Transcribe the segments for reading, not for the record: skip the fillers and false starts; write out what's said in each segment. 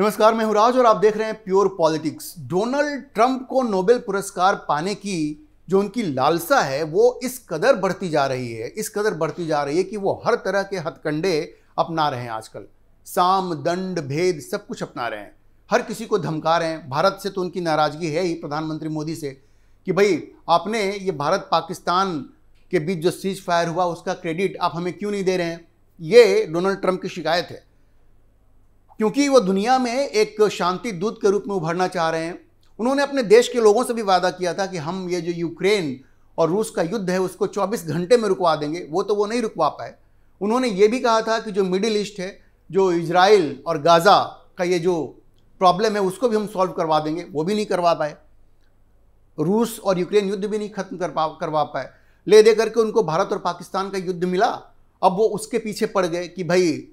नमस्कार, मैं हूं राज और आप देख रहे हैं प्योर पॉलिटिक्स। डोनाल्ड ट्रंप को नोबेल पुरस्कार पाने की जो उनकी लालसा है वो इस कदर बढ़ती जा रही है कि वो हर तरह के हथकंडे अपना रहे हैं। आजकल साम दंड भेद सब कुछ अपना रहे हैं, हर किसी को धमका रहे हैं। भारत से तो उनकी नाराजगी है ही, प्रधानमंत्री मोदी से, कि भाई आपने ये भारत पाकिस्तान के बीच जो सीज फायर हुआ उसका क्रेडिट आप हमें क्यों नहीं दे रहे हैं। ये डोनाल्ड ट्रंप की शिकायत है, क्योंकि वो दुनिया में एक शांति दूत के रूप में उभरना चाह रहे हैं। उन्होंने अपने देश के लोगों से भी वादा किया था कि हम ये जो यूक्रेन और रूस का युद्ध है उसको 24 घंटे में रुकवा देंगे। वो नहीं रुकवा पाए। उन्होंने ये भी कहा था कि जो मिडिल ईस्ट है, जो इजराइल और गाज़ा का ये जो प्रॉब्लम है उसको भी हम सॉल्व करवा देंगे। वो भी नहीं करवा पाए। रूस और यूक्रेन युद्ध भी नहीं खत्म करवा पाए। ले दे करके उनको भारत और पाकिस्तान का युद्ध मिला। अब वो उसके पीछे पड़ गए कि भाई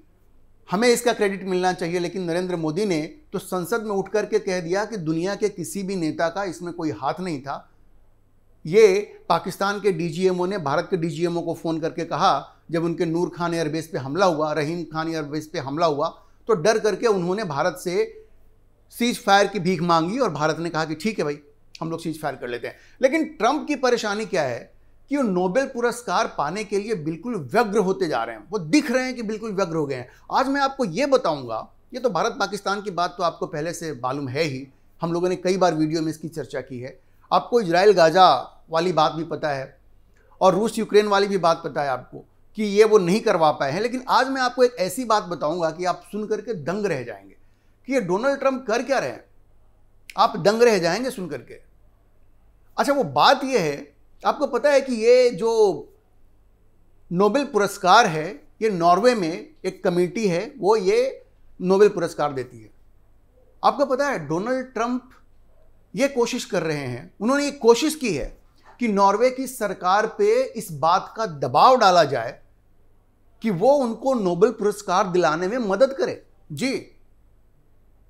हमें इसका क्रेडिट मिलना चाहिए। लेकिन नरेंद्र मोदी ने तो संसद में उठ करके कह दिया कि दुनिया के किसी भी नेता का इसमें कोई हाथ नहीं था। ये पाकिस्तान के डीजीएमओ ने भारत के डीजीएमओ को फ़ोन करके कहा, जब उनके नूर खान एयरबेस पे हमला हुआ, रहीम खान एयरबेस पे हमला हुआ, तो डर करके उन्होंने भारत से सीज फायर की भीख मांगी और भारत ने कहा कि ठीक है भाई, हम लोग सीज फायर कर लेते हैं। लेकिन ट्रंप की परेशानी क्या है कि वो नोबेल पुरस्कार पाने के लिए बिल्कुल व्यग्र होते जा रहे हैं। वो दिख रहे हैं कि बिल्कुल व्यग्र हो गए हैं। आज मैं आपको ये बताऊंगा, ये तो भारत पाकिस्तान की बात तो आपको पहले से मालूम है ही, हम लोगों ने कई बार वीडियो में इसकी चर्चा की है। आपको इजराइल गाजा वाली बात भी पता है और रूस यूक्रेन वाली भी बात पता है आपको कि ये वो नहीं करवा पाए हैं। लेकिन आज मैं आपको एक ऐसी बात बताऊंगा कि आप सुन करके दंग रह जाएंगे कि ये डोनाल्ड ट्रंप कर क्या रहे हैं। आप दंग रह जाएंगे सुन करके। अच्छा, वो बात ये है, आपको पता है कि ये जो नोबेल पुरस्कार है, ये नॉर्वे में एक कमेटी है, वो ये नोबेल पुरस्कार देती है। आपको पता है डोनाल्ड ट्रंप ये कोशिश कर रहे हैं, उन्होंने ये कोशिश की है कि नॉर्वे की सरकार पे इस बात का दबाव डाला जाए कि वो उनको नोबेल पुरस्कार दिलाने में मदद करे। जी,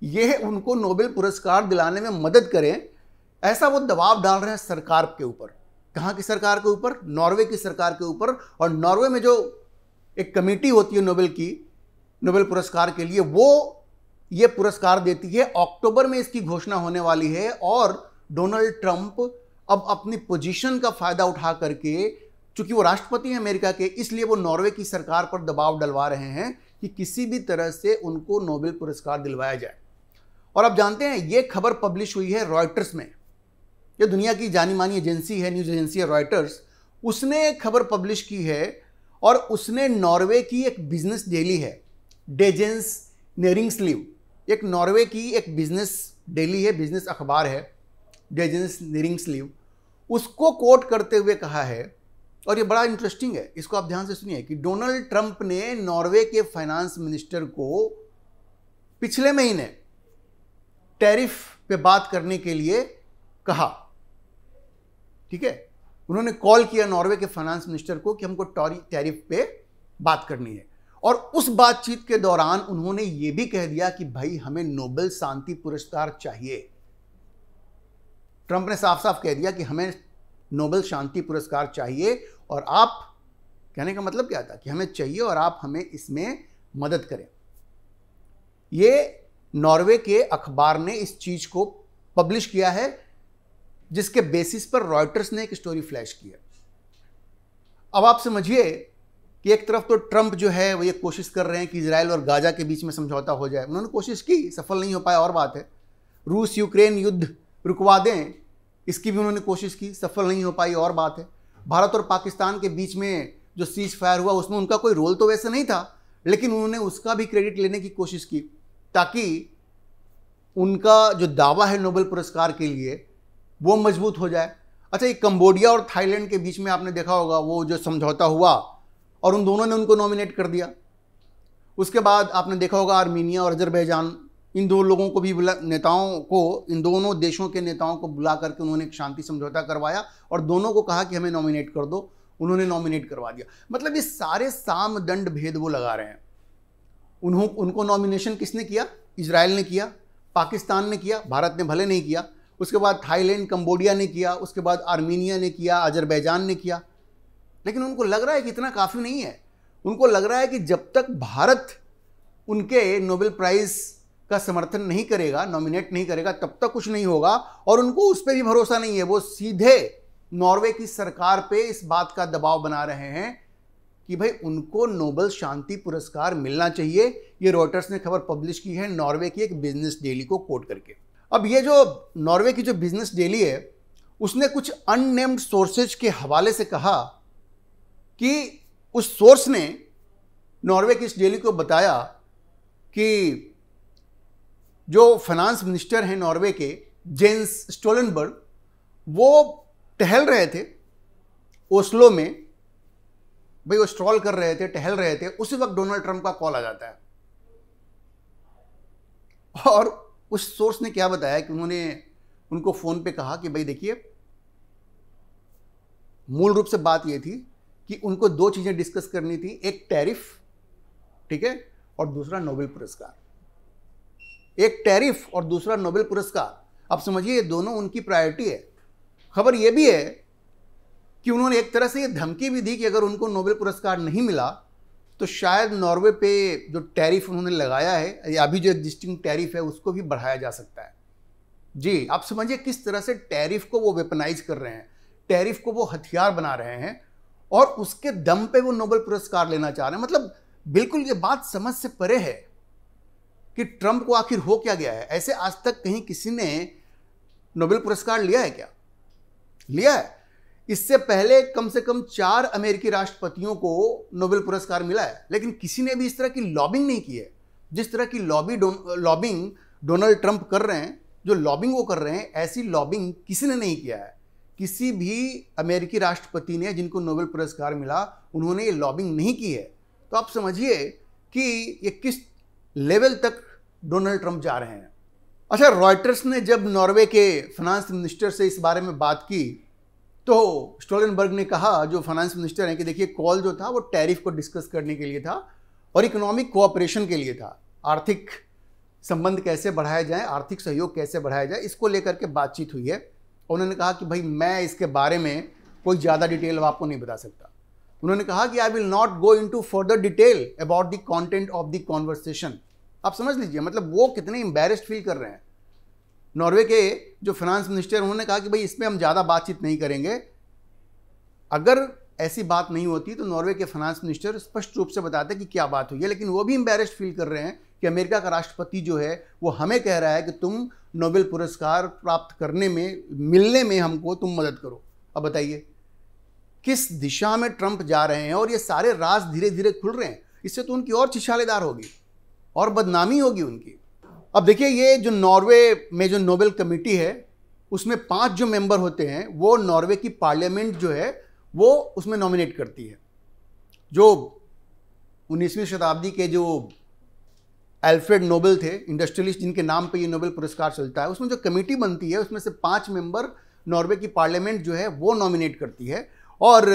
ये उनको नोबेल पुरस्कार दिलाने में मदद करें, ऐसा वो दबाव डाल रहे हैं सरकार के ऊपर। कहाँ की सरकार के ऊपर? नॉर्वे की सरकार के ऊपर। और नॉर्वे में जो एक कमेटी होती है नोबेल पुरस्कार के लिए, वो ये पुरस्कार देती है। अक्टूबर में इसकी घोषणा होने वाली है और डोनाल्ड ट्रंप अब अपनी पोजीशन का फायदा उठा करके, चूंकि वो राष्ट्रपति हैं अमेरिका के, इसलिए वो नॉर्वे की सरकार पर दबाव डलवा रहे हैं कि किसी भी तरह से उनको नोबेल पुरस्कार दिलवाया जाए। और आप जानते हैं ये खबर पब्लिश हुई है रॉयटर्स में। ये दुनिया की जानी मानी एजेंसी है, न्यूज़ एजेंसी है रॉयटर्स। उसने एक खबर पब्लिश की है और उसने नॉर्वे की एक बिजनेस डेली है, डेजेंस नेरिंग्सलिव, एक नॉर्वे की एक बिजनेस डेली है, बिजनेस अखबार है, डेजेंस नेरिंग्सलिव, उसको कोट करते हुए कहा है, और ये बड़ा इंटरेस्टिंग है, इसको आप ध्यान से सुनिए, कि डोनाल्ड ट्रंप ने नॉर्वे के फाइनेंस मिनिस्टर को पिछले महीने टैरिफ पे बात करने के लिए कहा। ठीक है, उन्होंने कॉल किया नॉर्वे के फाइनेंस मिनिस्टर को कि हमको टैरिफ पे बात करनी है। और उस बातचीत के दौरान उन्होंने ये भी कह दिया कि भाई हमें नोबेल शांति पुरस्कार चाहिए। ट्रंप ने साफ साफ कह दिया कि हमें नोबेल शांति पुरस्कार चाहिए, और आप, कहने का मतलब क्या था कि हमें चाहिए और आप हमें इसमें मदद करें। ये नॉर्वे के अखबार ने इस चीज को पब्लिश किया है, जिसके बेसिस पर रॉयटर्स ने एक स्टोरी फ्लैश किया। अब आप समझिए कि एक तरफ तो ट्रंप जो है वो ये कोशिश कर रहे हैं कि इजराइल और गाजा के बीच में समझौता हो जाए। उन्होंने कोशिश की, सफल नहीं हो पाया, और बात है। रूस यूक्रेन युद्ध रुकवा दें, इसकी भी उन्होंने कोशिश की, सफल नहीं हो पाई, और बात है। भारत और पाकिस्तान के बीच में जो सीज फायर हुआ उसमें उनका कोई रोल तो वैसे नहीं था, लेकिन उन्होंने उसका भी क्रेडिट लेने की कोशिश की ताकि उनका जो दावा है नोबेल पुरस्कार के लिए वो मजबूत हो जाए। अच्छा, ये कंबोडिया और थाईलैंड के बीच में आपने देखा होगा वो जो समझौता हुआ, और उन दोनों ने उनको नॉमिनेट कर दिया। उसके बाद आपने देखा होगा आर्मीनिया और अजरबैजान, इन दो लोगों को भी नेताओं को, इन दोनों देशों के नेताओं को बुला करके उन्होंने एक शांति समझौता करवाया और दोनों को कहा कि हमें नॉमिनेट कर दो। उन्होंने नॉमिनेट करवा दिया। मतलब ये सारे साम दंड भेद वो लगा रहे हैं। उनको नॉमिनेशन किसने किया? इजराइल ने किया, पाकिस्तान ने किया, भारत ने भले नहीं किया। उसके बाद थाईलैंड कंबोडिया ने किया, उसके बाद आर्मीनिया ने किया, अजरबैजान ने किया। लेकिन उनको लग रहा है कि इतना काफ़ी नहीं है। उनको लग रहा है कि जब तक भारत उनके नोबेल प्राइज़ का समर्थन नहीं करेगा, नॉमिनेट नहीं करेगा, तब तक कुछ नहीं होगा। और उनको उस पर भी भरोसा नहीं है। वो सीधे नॉर्वे की सरकार पे इस बात का दबाव बना रहे हैं कि भाई उनको नोबेल शांति पुरस्कार मिलना चाहिए। ये रॉयटर्स ने खबर पब्लिश की है नॉर्वे की एक बिजनेस डेली को कोट करके। अब ये जो नॉर्वे की जो बिजनेस डेली है, उसने कुछ अननेम्ड सोर्सेज के हवाले से कहा कि उस सोर्स ने नॉर्वे की इस डेली को बताया कि जो फाइनेंस मिनिस्टर हैं नॉर्वे के, जेंस स्टोलनबर्ग, वो टहल रहे थे ओस्लो में। भाई वो स्ट्रॉल कर रहे थे, टहल रहे थे, उसी वक्त डोनाल्ड ट्रंप का कॉल आ जाता है। और उस सोर्स ने क्या बताया कि उन्होंने उनको फोन पे कहा कि भाई देखिए, मूल रूप से बात यह थी कि उनको दो चीजें डिस्कस करनी थी, एक टैरिफ, ठीक है, और दूसरा नोबेल पुरस्कार। एक टैरिफ और दूसरा नोबेल पुरस्कार। अब समझिए ये दोनों उनकी प्रायोरिटी है। खबर यह भी है कि उन्होंने एक तरह से ये धमकी भी दी कि अगर उनको नोबेल पुरस्कार नहीं मिला तो शायद नॉर्वे पे जो टैरिफ उन्होंने लगाया है, या अभी जो एग्जिस्टिंग टैरिफ है, उसको भी बढ़ाया जा सकता है। जी, आप समझिए किस तरह से टैरिफ को वो वेपनाइज कर रहे हैं, टैरिफ को वो हथियार बना रहे हैं, और उसके दम पे वो नोबेल पुरस्कार लेना चाह रहे हैं। मतलब बिल्कुल ये बात समझ से परे है कि ट्रंप को आखिर हो क्या गया है। ऐसे आज तक कहीं किसी ने नोबेल पुरस्कार लिया है क्या? लिया है। इससे पहले कम से कम 4 अमेरिकी राष्ट्रपतियों को नोबेल पुरस्कार मिला है, लेकिन किसी ने भी इस तरह की लॉबिंग नहीं की है जिस तरह की लॉबिंग डोनाल्ड ट्रंप कर रहे हैं। जो लॉबिंग वो कर रहे हैं, ऐसी लॉबिंग किसी ने नहीं किया है। किसी भी अमेरिकी राष्ट्रपति ने जिनको नोबेल पुरस्कार मिला, उन्होंने ये लॉबिंग नहीं की है। तो आप समझिए कि ये किस लेवल तक डोनाल्ड ट्रंप जा रहे हैं। अच्छा, रॉयटर्स ने जब नॉर्वे के फाइनेंस मिनिस्टर से इस बारे में बात की तो स्टोलनबर्ग ने कहा, जो फाइनेंस मिनिस्टर हैं, कि देखिए कॉल जो था वो टैरिफ को डिस्कस करने के लिए था और इकोनॉमिक कोऑपरेशन के लिए था। आर्थिक संबंध कैसे बढ़ाया जाए, आर्थिक सहयोग कैसे बढ़ाया जाए, इसको लेकर के बातचीत हुई है। उन्होंने कहा कि भाई मैं इसके बारे में कोई ज़्यादा डिटेल आपको नहीं बता सकता। उन्होंने कहा कि I will not go into further detail about the content of the conversation. आप समझ लीजिए, मतलब वो कितने एम्बैरेस्ड फील कर रहे हैं। नॉर्वे के जो फाइनेंस मिनिस्टर, उन्होंने कहा कि भाई इसमें हम ज़्यादा बातचीत नहीं करेंगे। अगर ऐसी बात नहीं होती तो नॉर्वे के फाइनेंस मिनिस्टर स्पष्ट रूप से बताते कि क्या बात हुई है, लेकिन वो भी एम्बैरेस्ड फील कर रहे हैं कि अमेरिका का राष्ट्रपति जो है वो हमें कह रहा है कि तुम नोबेल पुरस्कार प्राप्त करने में, मिलने में हमको तुम मदद करो। अब बताइए किस दिशा में ट्रंप जा रहे हैं, और ये सारे राज धीरे धीरे खुल रहे हैं। इससे तो उनकी और छिछालेदार होगी और बदनामी होगी उनकी। अब देखिए, ये जो नॉर्वे में जो नोबेल कमेटी है, उसमें 5 जो मेंबर होते हैं, वो नॉर्वे की पार्लियामेंट जो है वो उसमें नॉमिनेट करती है। जो 19वीं शताब्दी के जो अल्फ्रेड नोबेल थे, इंडस्ट्रियलिस्ट, जिनके नाम पे ये नोबेल पुरस्कार चलता है, उसमें जो कमेटी बनती है उसमें से 5 मेंबर नॉर्वे की पार्लियामेंट जो है वो नॉमिनेट करती है। और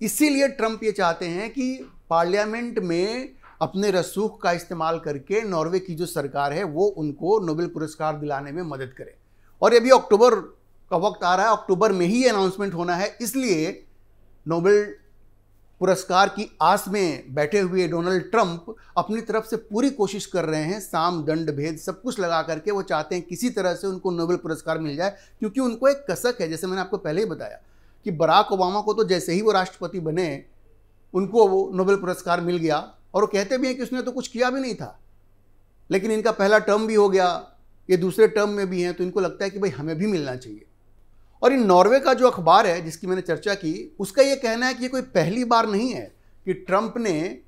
इसीलिए ट्रंप ये चाहते हैं कि पार्लियामेंट में अपने रसूख का इस्तेमाल करके नॉर्वे की जो सरकार है वो उनको नोबेल पुरस्कार दिलाने में मदद करे। और ये भी अक्टूबर का वक्त आ रहा है, अक्टूबर में ही ये अनाउंसमेंट होना है। इसलिए नोबेल पुरस्कार की आस में बैठे हुए डोनाल्ड ट्रंप अपनी तरफ से पूरी कोशिश कर रहे हैं, साम दंड भेद सब कुछ लगा करके वो चाहते हैं किसी तरह से उनको नोबेल पुरस्कार मिल जाए। क्योंकि उनको एक कसक है, जैसे मैंने आपको पहले ही बताया कि बराक ओबामा को तो जैसे ही वो राष्ट्रपति बने उनको वो नोबेल पुरस्कार मिल गया, और वो कहते भी हैं कि उसने तो कुछ किया भी नहीं था, लेकिन इनका पहला टर्म भी हो गया, ये दूसरे टर्म में भी हैं, तो इनको लगता है कि भाई हमें भी मिलना चाहिए। और इन नॉर्वे का जो अखबार है जिसकी मैंने चर्चा की, उसका ये कहना है कि ये कोई पहली बार नहीं है कि ट्रंप ने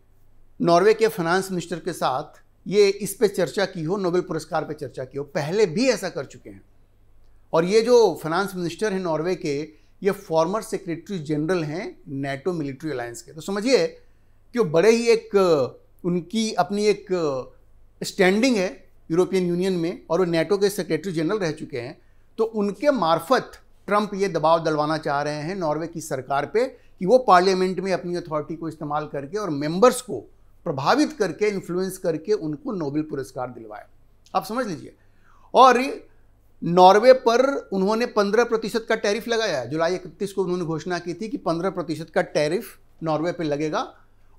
नॉर्वे के फाइनेंस मिनिस्टर के साथ ये इस पे चर्चा की हो, नोबेल पुरस्कार पे चर्चा की हो। पहले भी ऐसा कर चुके हैं। और ये जो फाइनेंस मिनिस्टर हैं नॉर्वे के, ये फॉर्मर सेक्रेटरी जनरल हैं नेटो मिलिट्री अलायंस के। तो समझिए कि वो बड़े ही एक उनकी अपनी एक स्टैंडिंग है यूरोपियन यूनियन में, और वो नेटो के सेक्रेटरी जनरल रह चुके हैं। तो उनके मार्फत ट्रंप ये दबाव डलवाना चाह रहे हैं नॉर्वे की सरकार पे कि वो पार्लियामेंट में अपनी अथॉरिटी को इस्तेमाल करके और मेंबर्स को प्रभावित करके, इन्फ्लुएंस करके उनको नोबेल पुरस्कार दिलवाए। आप समझ लीजिए। और नॉर्वे पर उन्होंने 15% का टैरिफ लगाया है। जुलाई 31 को उन्होंने घोषणा की थी कि 15% का टैरिफ नॉर्वे पर लगेगा।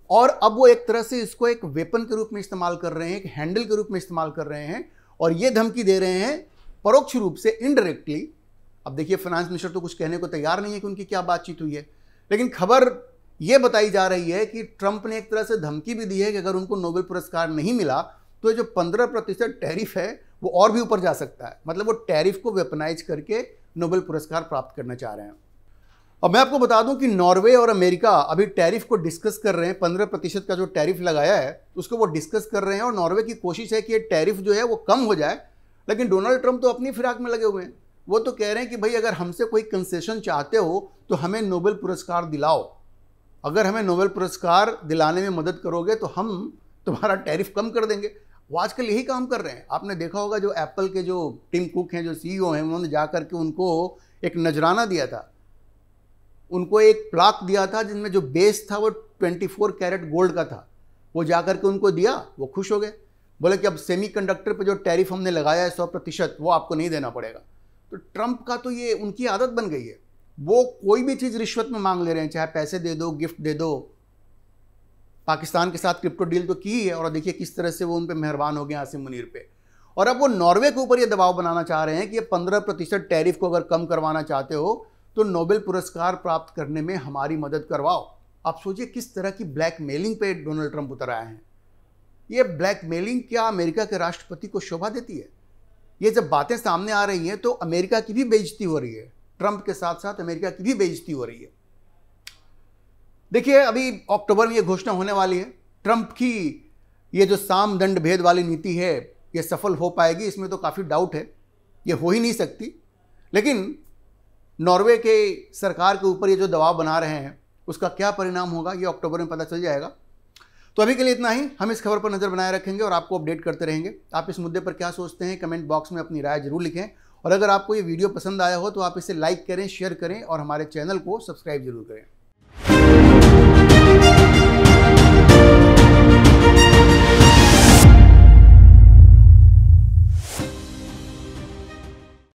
और अब वो एक तरह से इसको एक वेपन के रूप में इस्तेमाल कर रहे हैं, एक हैंडल के रूप में इस्तेमाल कर रहे हैं और ये धमकी दे रहे हैं परोक्ष रूप से, इनडायरेक्टली। अब देखिए फाइनेंस मिनिस्टर तो कुछ कहने को तैयार नहीं है कि उनकी क्या बातचीत हुई है, लेकिन खबर ये बताई जा रही है कि ट्रंप ने एक तरह से धमकी भी दी है कि अगर उनको नोबेल पुरस्कार नहीं मिला तो जो 15% टैरिफ है वो और भी ऊपर जा सकता है। मतलब वो टैरिफ को वेपनाइज करके नोबेल पुरस्कार प्राप्त करना चाह रहे हैं। अब मैं आपको बता दूं कि नॉर्वे और अमेरिका अभी टैरिफ को डिस्कस कर रहे हैं। 15% का जो टैरिफ लगाया है उसको वो डिस्कस कर रहे हैं और नॉर्वे की कोशिश है कि ये टैरिफ जो है वो कम हो जाए। लेकिन डोनाल्ड ट्रंप तो अपनी फिराक में लगे हुए हैं। वो तो कह रहे हैं कि भाई अगर हमसे कोई कंसेशन चाहते हो तो हमें नोबेल पुरस्कार दिलाओ, अगर हमें नोबेल पुरस्कार दिलाने में मदद करोगे तो हम तुम्हारा टैरिफ कम कर देंगे। वो आजकल यही काम कर रहे हैं। आपने देखा होगा जो एप्पल के जो टिम कुक हैं, जो CEO हैं, उन्होंने जाकर के उनको एक नजराना दिया था, उनको एक प्लाक दिया था जिसमें जो बेस था वो 24 कैरेट गोल्ड का था। वो जाकर के उनको दिया, वो खुश हो गए, बोले कि अब सेमीकंडक्टर पे जो टैरिफ हमने लगाया है 100% वो आपको नहीं देना पड़ेगा। तो ट्रंप का तो ये उनकी आदत बन गई है, वो कोई भी चीज़ रिश्वत में मांग ले रहे हैं, चाहे पैसे दे दो, गिफ्ट दे दो। पाकिस्तान के साथ क्रिप्टो डील तो की है और देखिए किस तरह से वो उन पर मेहरबान हो गए आसिम मुनीर पे। और अब वो नॉर्वे के ऊपर ये दबाव बनाना चाह रहे हैं कि ये 15% टैरिफ को अगर कम करवाना चाहते हो तो नोबेल पुरस्कार प्राप्त करने में हमारी मदद करवाओ। आप सोचिए किस तरह की ब्लैकमेलिंग पे डोनाल्ड ट्रंप उतर आए हैं। ये ब्लैकमेलिंग क्या अमेरिका के राष्ट्रपति को शोभा देती है? ये जब बातें सामने आ रही हैं तो अमेरिका की भी बेइज्जती हो रही है, ट्रंप के साथ साथ अमेरिका की भी बेइज्जती हो रही है। देखिए अभी अक्टूबर में ये घोषणा होने वाली है। ट्रंप की ये जो साम दंड भेद वाली नीति है ये सफल हो पाएगी, इसमें तो काफ़ी डाउट है, ये हो ही नहीं सकती। लेकिन नॉर्वे के सरकार के ऊपर ये जो दबाव बना रहे हैं उसका क्या परिणाम होगा ये अक्टूबर में पता चल जाएगा। तो अभी के लिए इतना ही। हम इस खबर पर नज़र बनाए रखेंगे और आपको अपडेट करते रहेंगे। आप इस मुद्दे पर क्या सोचते हैं कमेंट बॉक्स में अपनी राय जरूर लिखें और अगर आपको ये वीडियो पसंद आया हो तो आप इसे लाइक करें, शेयर करें और हमारे चैनल को सब्सक्राइब जरूर करें।